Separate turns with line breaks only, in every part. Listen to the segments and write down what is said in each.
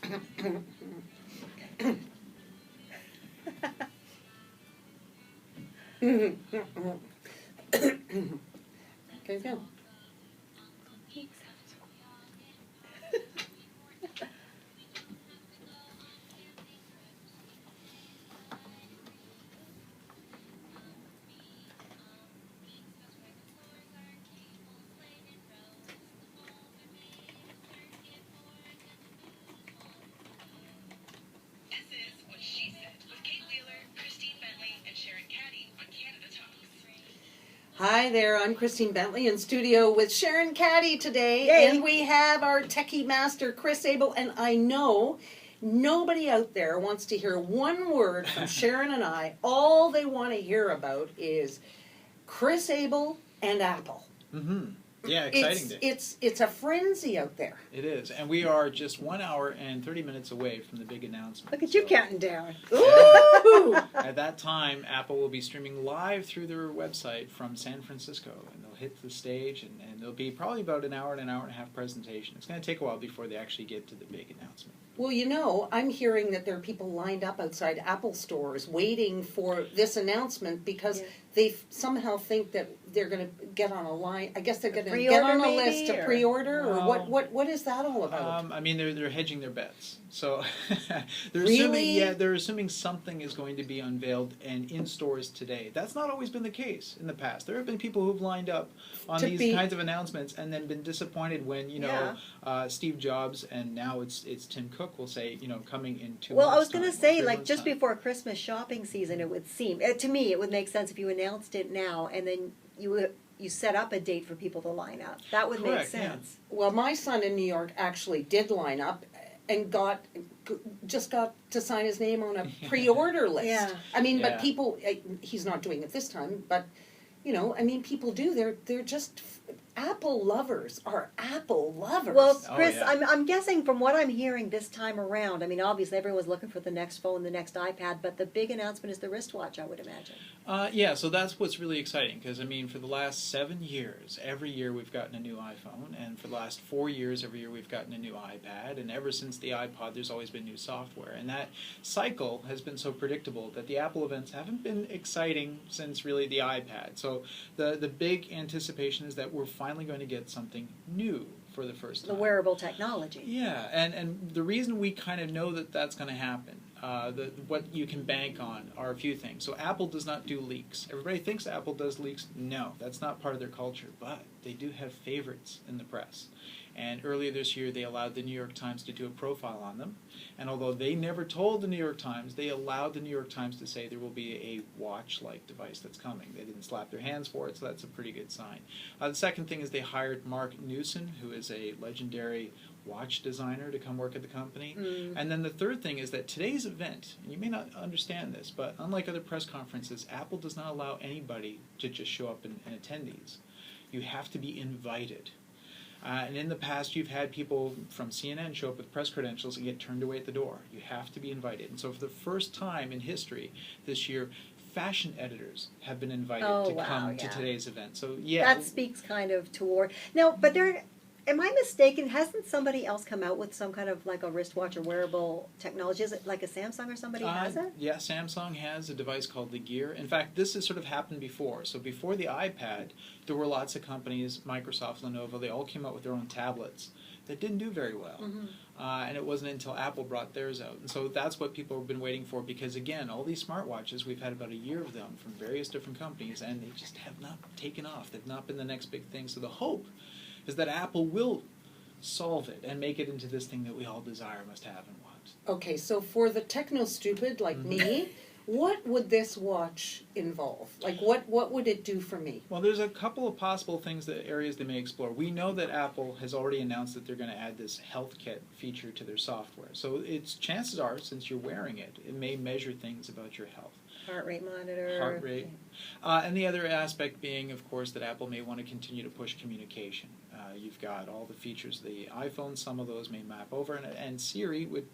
Okay, go.
This is What She Said with Kate Wheeler, Christine Bentley, and Sharon Caddy on Canada Talks.
Hi there, I'm Christine Bentley in studio with Sharon Caddy today.
Yay.
And we have our techie master, Chris Abel, and I know nobody out there wants to hear one word from Sharon and I. All they want to hear about is Chris Abel and Apple.
Mm-hmm. Yeah, exciting day.
It's a frenzy out there.
It is. And we are just 1 hour and 30 minutes away from the big announcement.
Look at you counting down.
Ooh!
At that time, Apple will be streaming live through their website from San Francisco. And they'll hit the stage, and there'll be probably about an hour and a half presentation. It's going to take a while before they actually get to the big announcement.
Well, you know, I'm hearing that there are people lined up outside Apple stores waiting for this announcement because they somehow think that they're going to get on a line. I guess they're going to get on a list to pre-order, or what is that all about?
I mean, they're hedging their bets. So they're
Really?
they're assuming something is going to be unveiled and in stores today. That's not always been the case in the past. There have been people who've lined up on these kinds of announcements and then been disappointed when Steve Jobs and now it's Tim Cook will say coming in 2 months.
Well, I was going to
time,
say,
3
like,
months
just
time.
before Christmas shopping season, it would seem, to me, it would make sense if you announced it now and then you set up a date for people to line up. That would make
Correct,
sense.
Well, my son in New York actually did line up and just got to sign his name on a pre-order list.
Yeah.
I mean,
Yeah.
but people, he's not doing it this time, but, I mean, people do. They're just, Apple lovers are Apple lovers.
Well,
Oh,
Chris,
yeah.
I'm guessing from what I'm hearing this time around, I mean, obviously everyone's looking for the next phone, the next iPad, but the big announcement is the wristwatch, I would imagine.
So that's what's really exciting because, I mean, for the last 7 years, every year we've gotten a new iPhone, and for the last 4 years, every year we've gotten a new iPad, and ever since the iPod, there's always been new software, and that cycle has been so predictable that the Apple events haven't been exciting since really the iPad. So the big anticipation is that we're finally going to get something new for the first time.
The wearable technology.
Yeah, and the reason we kind of know that that's going to happen, what you can bank on are a few things. So Apple does not do leaks. Everybody thinks Apple does leaks. No, that's not part of their culture, but they do have favorites in the press. And earlier this year, they allowed the New York Times to do a profile on them. And although they never told the New York Times, they allowed the New York Times to say there will be a watch-like device that's coming. They didn't slap their hands for it, so that's a pretty good sign. The second thing is they hired Mark Newson, who is a legendary watch designer, to come work at the company. And then the third thing is that today's event, and you may not understand this, but unlike other press conferences, Apple does not allow anybody to just show up and attend these. You have to be invited. And in the past, you've had people from CNN show up with press credentials and get turned away at the door. You have to be invited. And so for the first time in history this year, fashion editors have been invited to come to today's event. So, yeah.
That speaks kind of toward... Now, but am I mistaken? Hasn't somebody else come out with some kind of like a wristwatch or wearable technology? Is it like a Samsung or somebody has it?
Yeah, Samsung has a device called the Gear. In fact, this has sort of happened before. So before the iPad, there were lots of companies, Microsoft, Lenovo, they all came out with their own tablets that didn't do very well. And it wasn't until Apple brought theirs out. And so that's what people have been waiting for because, again, all these smartwatches, we've had about a year of them from various different companies, and they just have not taken off. They've not been the next big thing. So the hope is that Apple will solve it and make it into this thing that we all desire, must have, and want.
Okay, so for the techno-stupid like me, what would this watch involve? Like, what would it do for me?
Well, there's a couple of possible areas they may explore. We know that Apple has already announced that they're going to add this Health Kit feature to their software. So chances are, since you're wearing it, it may measure things about your health.
Heart rate monitor.
Heart rate. And the other aspect being, of course, that Apple may want to continue to push communication. You've got all the features of the iPhone, some of those may map over, and Siri would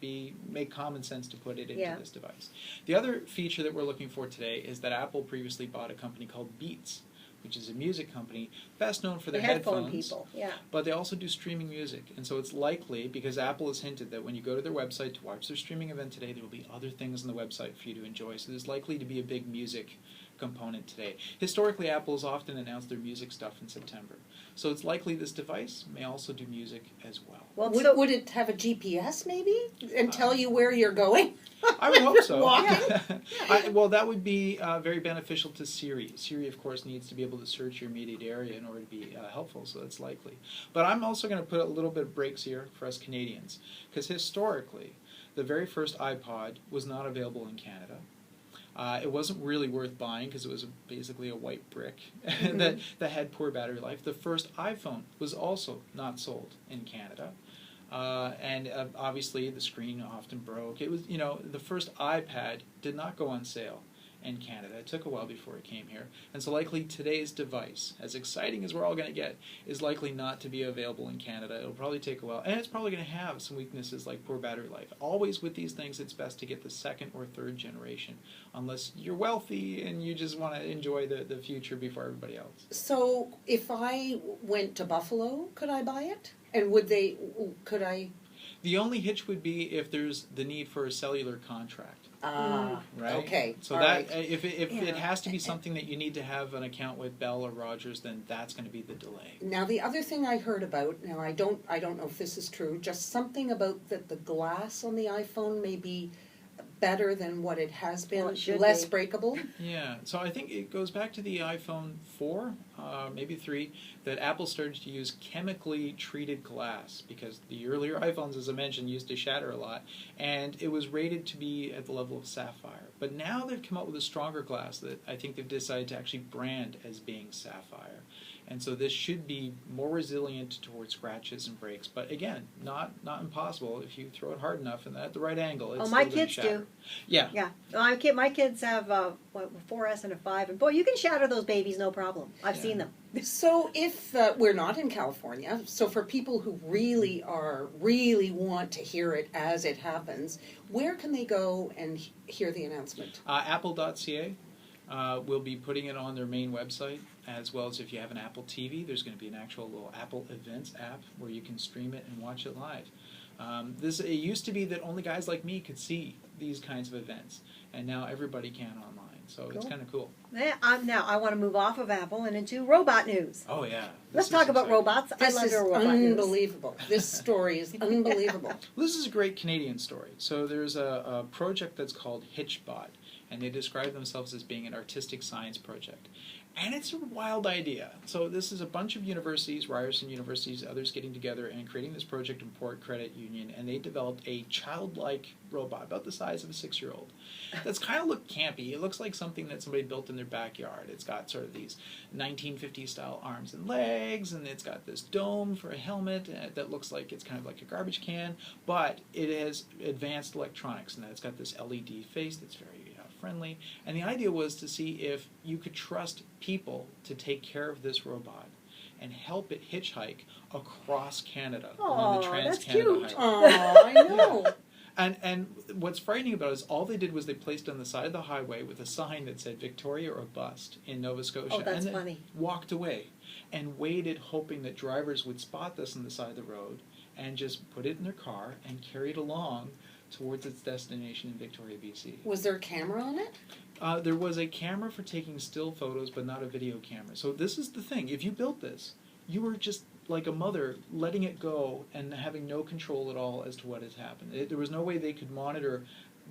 make common sense to put it into this device. The other feature that we're looking for today is that Apple previously bought a company called Beats, which is a music company best known for
The
their
headphone
headphones.
people, yeah.
But they also do streaming music, and so it's likely, because Apple has hinted that when you go to their website to watch their streaming event today, there will be other things on the website for you to enjoy. So there's likely to be a big music component today. Historically, Apple has often announced their music stuff in September. So it's likely this device may also do music as well.
Well,
Would,
so,
would it have a GPS maybe and tell you where you're going?
I would hope so.
Walking?
Well, that would be very beneficial to Siri. Siri, of course, needs to be able to search your immediate area in order to be helpful, so that's likely. But I'm also going to put a little bit of breaks here for us Canadians, because historically, the very first iPod was not available in Canada. It wasn't really worth buying because it was basically a white brick that had poor battery life. The first iPhone was also not sold in Canada. And obviously the screen often broke. It was, the first iPad did not go on sale in Canada. It took a while before it came here. And so likely today's device, as exciting as we're all going to get, is likely not to be available in Canada. It'll probably take a while. And it's probably going to have some weaknesses like poor battery life. Always with these things, it's best to get the second or third generation, unless you're wealthy and you just want to enjoy the future before everybody else.
So if I went to Buffalo, could I buy it? And could I?
The only hitch would be if there's the need for a cellular contract. Right.
Okay.
So
all
that
right.
if it has to be something that you need to have an account with Bell or Rogers, then that's going to be the delay.
Now the other thing I heard about, now I don't know if this is true, just something about that the glass on the iPhone may be better than what it has been,
Well, it should
less
be.
breakable.
Yeah. So I think it goes back to the iPhone 4, maybe 3, that Apple started to use chemically treated glass because the earlier iPhones, as I mentioned, used to shatter a lot, and it was rated to be at the level of sapphire. But now they've come up with a stronger glass that I think they've decided to actually brand as being sapphire. And so this should be more resilient towards scratches and breaks. But again, not impossible if you throw it hard enough and at the right angle. It's
my
still gonna
kids
shatter.
do.
Yeah.
Yeah, my kids have a 4S and a 5, and boy, you can shatter those babies no problem. I've
Yeah.
seen them.
So if we're not in California, so for people who really want to hear it as it happens, where can they go and hear the announcement?
Apple.ca will be putting it on their main website, as well as if you have an Apple TV, there's going to be an actual little Apple Events app where you can stream it and watch it live. It used to be that only guys like me could see these kinds of events, and now everybody can online. So it's
Cool.
kind of cool.
Now I want to move off of Apple and into robot news.
Oh yeah.
Let's
This is
talk about
exciting.
robots. I
This
love
is
your robot news.
unbelievable. This story is unbelievable.
Well, this is a great Canadian story. So there's a project that's called HitchBot, and they describe themselves as being an artistic science project. And it's a wild idea. So this is a bunch of universities, Ryerson universities, others getting together and creating this project in Port Credit Union, and they developed a childlike robot about the size of a 6-year-old. That's kind of look campy. It looks like something that somebody built in their backyard. It's got sort of these 1950s style arms and legs, and it's got this dome for a helmet that looks like it's kind of like a garbage can, but it has advanced electronics, and it's got this LED face that's very friendly. And the idea was to see if you could trust people to take care of this robot and help it hitchhike across Canada along the
Aw,
Trans
that's
Canada
cute.
Highway.
Oh, I know.
And what's frightening about it is all they did was they placed it on the side of the highway with a sign that said Victoria or bust in Nova Scotia.
Oh, that's
and then
funny.
walked away and waited hoping that drivers would spot this on the side of the road and just put it in their car and carry it along towards its destination in Victoria, BC.
Was there a camera on it?
There was a camera for taking still photos, but not a video camera. So this is the thing. If you built this, you were just like a mother letting it go and having no control at all as to what has happened. There was no way they could monitor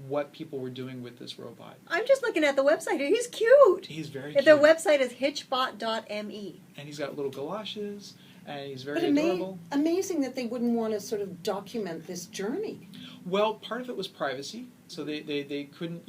what people were doing with this robot.
I'm just looking at the website here. He's cute.
He's very
The
cute.
website is hitchbot.me.
And he's got little galoshes, and he's
But
very adorable.
amazing that they wouldn't want to sort of document this journey.
Well, part of it was privacy, so they couldn't,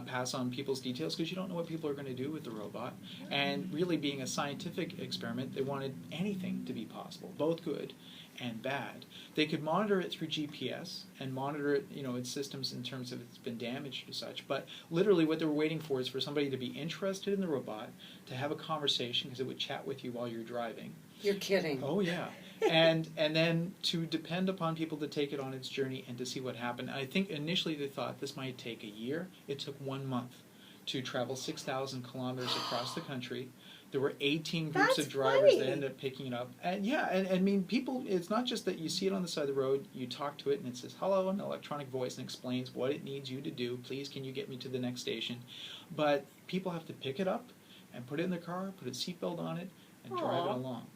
pass on people's details because you don't know what people are going to do with the robot. And really being a scientific experiment, they wanted anything to be possible, both good and bad. They could monitor it through GPS and monitor it, its systems in terms of it's been damaged or such. But literally what they were waiting for is for somebody to be interested in the robot, to have a conversation because it would chat with you while you're driving.
You're kidding.
Oh yeah, and then to depend upon people to take it on its journey and to see what happened. I think initially they thought this might take a year. It took 1 month to travel 6,000 kilometers across the country. There were 18 groups
That's
of drivers
funny.
that ended up picking it up. And yeah, and I mean, people, it's not just that you see it on the side of the road, you talk to it and it says hello in an electronic voice and explains what it needs you to do. Please, can you get me to the next station? But people have to pick it up and put it in their car, put a seatbelt on it, and drive it
Aw.
along.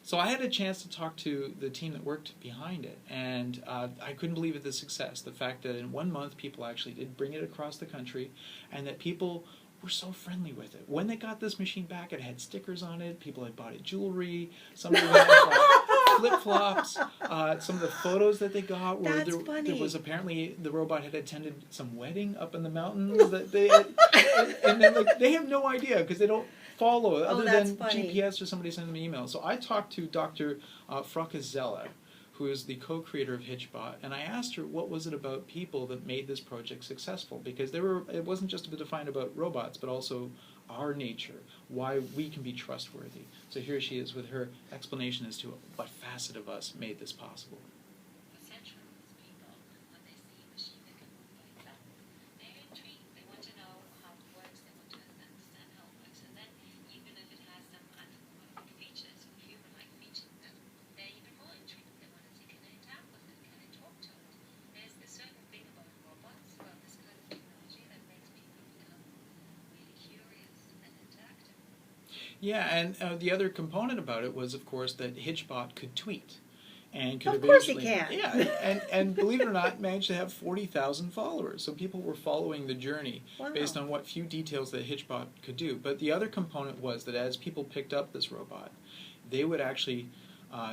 So I had a chance to talk to the team that worked behind it, and I couldn't believe it, the success. The fact that in 1 month people actually did bring it across the country, and that people were so friendly with it. When they got this machine back, it had stickers on it. People had bought it jewelry. Some of them had flip-flops. Some of the photos that they got were
That's
there
funny.
was apparently the robot had attended some wedding up in the mountains that they had, and then like they have no idea because they don't follow it other
that's
than
funny.
GPS or somebody sending them an email. So I talked to Dr. Fracazella, who is the co-creator of Hitchbot, and I asked her what was it about people that made this project successful, because it wasn't just defined about robots, but also our nature, why we can be trustworthy. So here she is with her explanation as to what facet of us made this possible.
Essential is people, when they see a machine that can move by itself, they're intrigued. They want to know how it works. They want to understand how it works. And then, even if it has some anthropomorphic features or human-like features, then they're even more intrigued. They want to see, can I interact with it? Can I talk to it? There's a certain thing about robots, about this kind of technology, that makes people become really curious and interactive.
Yeah, and the other component about it was, of course, that Hitchbot could tweet. And could
Of course he
eventually,
can.
Yeah, and believe it or not, managed to have 40,000 followers. So people were following the journey
Wow.
based on what few details that Hitchbot could do. But the other component was that as people picked up this robot, they would actually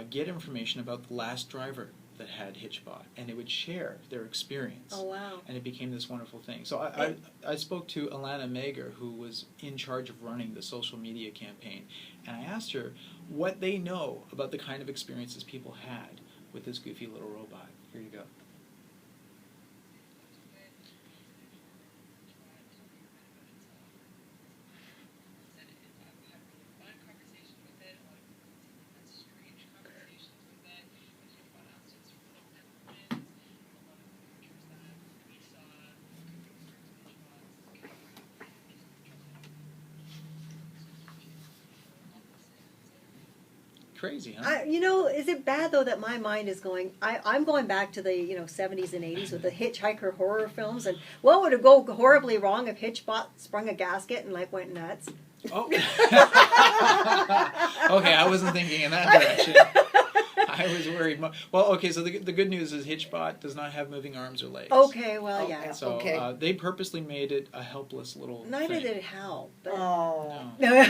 get information about the last driver that had Hitchbot, and they would share their experience.
Oh, wow.
And it became this wonderful thing. So I spoke to Alana Mager, who was in charge of running the social media campaign, and I asked her what they know about the kind of experiences people had with this goofy little robot. Here you go. Crazy, huh?
Is it bad though that my mind is going? I'm going back to the 70s and 80s with the hitchhiker horror films, and what would go horribly wrong if Hitchbot sprung a gasket and like went nuts?
Oh. Okay, I wasn't thinking in that direction. I was worried. Well, okay, so the good news is Hitchbot does not have moving arms or legs.
Okay, well,
Oh,
yeah.
So
Okay.
they purposely made it a helpless little
Neither
thing.
did Hal. But
Oh.
No.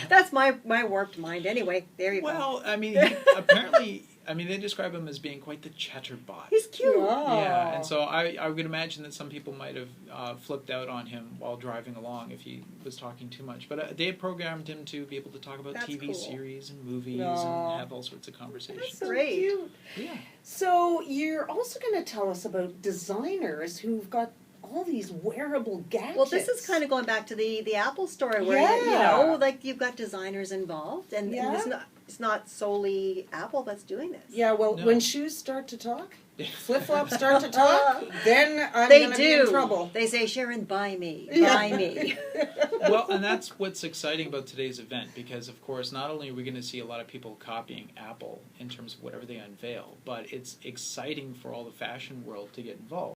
that's my warped mind. Anyway, there you go.
Well, I mean, apparently, they describe him as being quite the chatterbot.
He's cute.
Oh.
Yeah, and so I would imagine that some people might have flipped out on him while driving along if he was talking too much. But they had programmed him to be able to talk about
That's
TV
cool.
series and movies
Aw.
and have all sorts of conversations.
That's so
Great.
cute.
Yeah.
So you're also going to tell us about designers who've got all these wearable gadgets.
Well, this is kind of going back to the Apple story where
Yeah.
like you've got designers involved, and
Yeah.
it's not solely Apple that's doing this.
Yeah, well,
No.
when shoes start to talk, flip-flops start to talk, then I'm
They
going to be in
do.
trouble.
They say, Sharon, buy me,
Yeah.
buy me.
Well, and that's what's exciting about today's event, because of course not only are we going to see a lot of people copying Apple in terms of whatever they unveil, but it's exciting for all the fashion world to get involved.